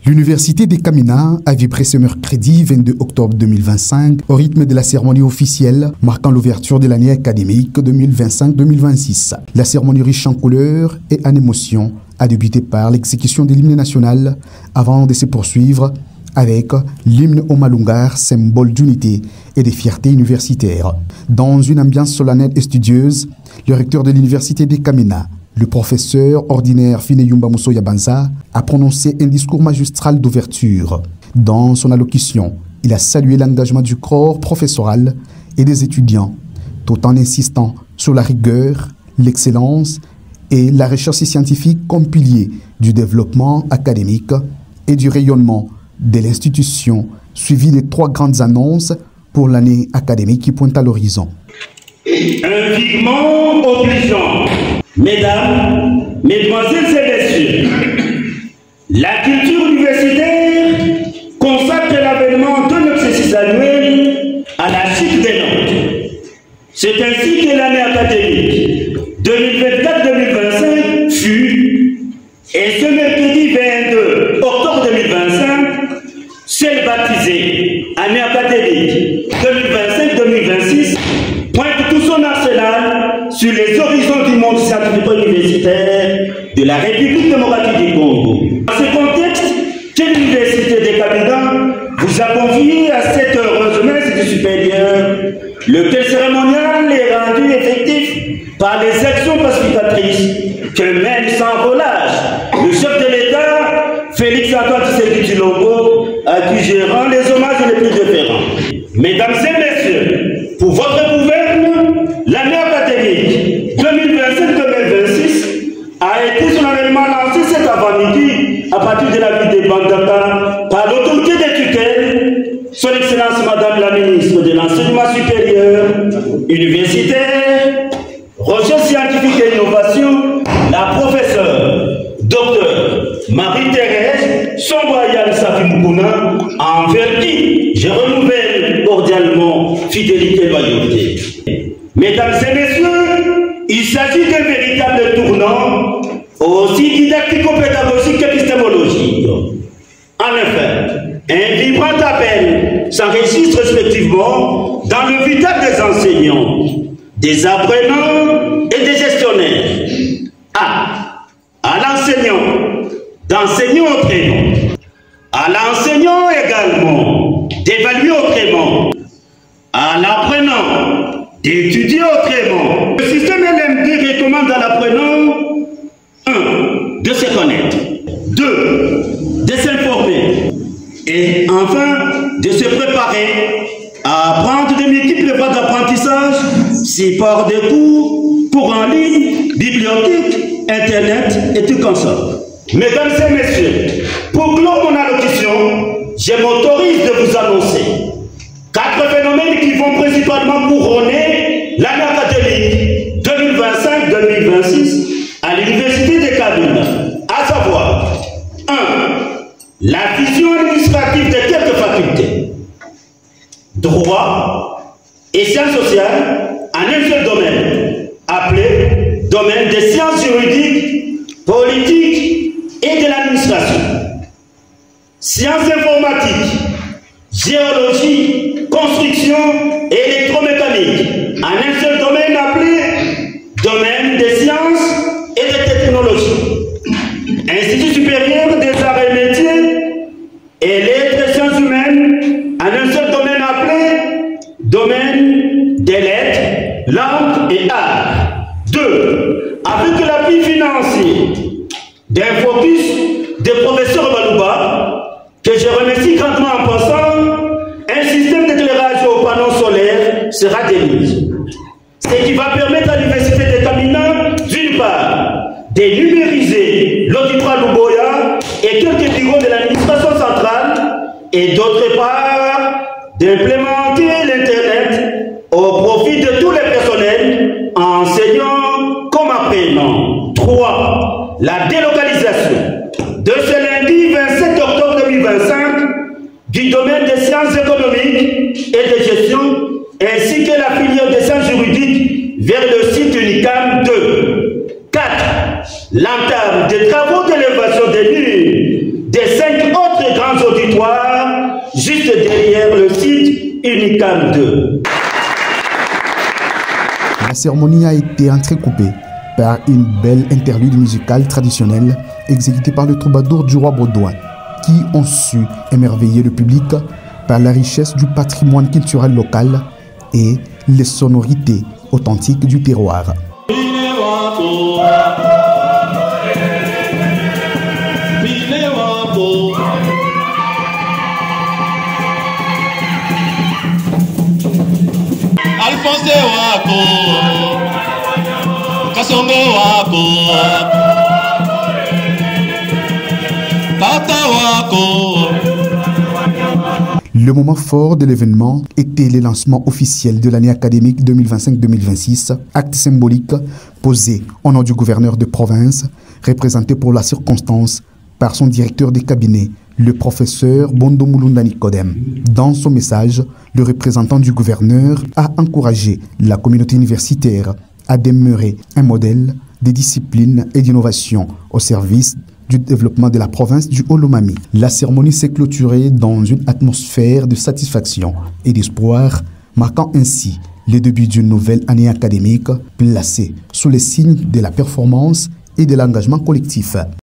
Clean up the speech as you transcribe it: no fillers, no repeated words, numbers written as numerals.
L'Université des Kamina a vibré ce mercredi 22 octobre 2025 au rythme de la cérémonie officielle marquant l'ouverture de l'année académique 2025-2026. La cérémonie riche en couleurs et en émotions a débuté par l'exécution de l'hymne national avant de se poursuivre avec l'hymne au Malungar, symbole d'unité et de fierté universitaire. Dans une ambiance solennelle et studieuse, le recteur de l'Université des Kamina, le professeur ordinaire Fineyumba Musso Yabanza, a prononcé un discours magistral d'ouverture. Dans son allocution, il a salué l'engagement du corps professoral et des étudiants, tout en insistant sur la rigueur, l'excellence et la recherche scientifique comme pilier du développement académique et du rayonnement de l'institution, suivi des 3 grandes annonces pour l'année académique qui pointent à l'horizon. Un vivement obligeant. Mesdames, Mesdemoiselles et Messieurs, la culture universitaire consacre l'avènement de notre exercice annuel à la chute des notes. C'est ainsi que l'année académique 2024-2025 fut, et ce mercredi 22 octobre 2025, celle baptisée année académique 2025-2026, pointe tout son arsenal sur les horizons du monde scientifique-universitaire de la République démocratique du Congo. Dans ce contexte, que l'Université des Kamina vous a convié à cette heureuse messe du supérieur, lequel cérémonial est rendu effectif par les actions pacificatrices que mène sans relâche le chef de l'État, Félix-Antoine Tshisekedi Tshilombo, à qui je rends les hommages les plus déférents. Mesdames et messieurs, pour votre gouverne, l'année académique 2025-2026 a été solennellement lancée cet avant-midi à partir de la ville de Bandaka par l'autorité des tutelles, son Excellence Madame la Ministre de l'Enseignement supérieur, universitaire, recherche scientifique et innovation, la professeure Dr Marie-Thérèse Somboyane Safi-Moukouna, envers qui je renouvelle cordialement fidélité et loyauté. Mesdames et messieurs, il s'agit d'un véritable tournant, aussi didactico-pédagogique qu'épistémologique. En effet, un vibrant appel s'enregistre respectivement dans le vital des enseignants, des apprenants et des gestionnaires. À l'enseignant d'enseigner autrement, à l'enseignant également d'évaluer autrement, à l'apprenant d'étudier autrement. Le système LMD recommande à l'apprenant 1. De se connaître, 2. De s'informer et enfin de se préparer à apprendre de multiples voies d'apprentissage, support de cours, cours en ligne, bibliothèque, internet et tout comme ça. Mesdames et messieurs, pour clore mon allocution, je m'autorise de vous annoncer 4 phénomènes qui vont principalement couronner l'année académique 2025-2026 à l'Université des Kamina, à savoir 1. La fusion administrative de quelques facultés, droit et sciences sociales en un seul domaine, appelé domaine des sciences juridiques, politiques et de l'administration. Sciences informatiques, géologie, construction et électromécanique, en un seul domaine appelé domaine des sciences et des technologies. Institut supérieur des arts et métiers et lettres et sciences humaines, en un seul domaine appelé domaine des lettres, langues et arts. 2. Avec l'appui financier d'un focus des professeurs Balouba, que je remercie grandement en passant, un système d'éclairage au panneau solaire sera délivré. Ce qui va permettre à l'Université des Kamina, d'une part, de numériser l'auditoire Louboya et quelques bureaux de l'administration centrale, et d'autre part, d'implémenter l'Internet au profit de tous les personnels, enseignants comme apprenants. 3. La délocalisation de ce lundi 27 octobre 2025 du domaine des sciences économiques et de gestion, ainsi que la filière des sciences juridiques vers le site Unicam 2. 4. L'entame des travaux d'élévation des murs des 5 autres auditoire juste derrière le site Unicam 2. La cérémonie a été entrecoupée par une belle interlude musicale traditionnelle exécutée par le troubadour du roi Baudouin, qui ont su émerveiller le public par la richesse du patrimoine culturel local et les sonorités authentiques du terroir. Alphonse wako, Kasongo wako, Tata wako. Le moment fort de l'événement était le lancement officiel de l'année académique 2025-2026, acte symbolique posé au nom du gouverneur de province, représenté pour la circonstance par son directeur de cabinet, le professeur Bondo Mulunda Nicodème. Dans son message, le représentant du gouverneur a encouragé la communauté universitaire à demeurer un modèle de discipline et d'innovation au service du développement de la province du Haut-Lomami. La cérémonie s'est clôturée dans une atmosphère de satisfaction et d'espoir, marquant ainsi le début d'une nouvelle année académique placée sous les signes de la performance et de l'engagement collectif.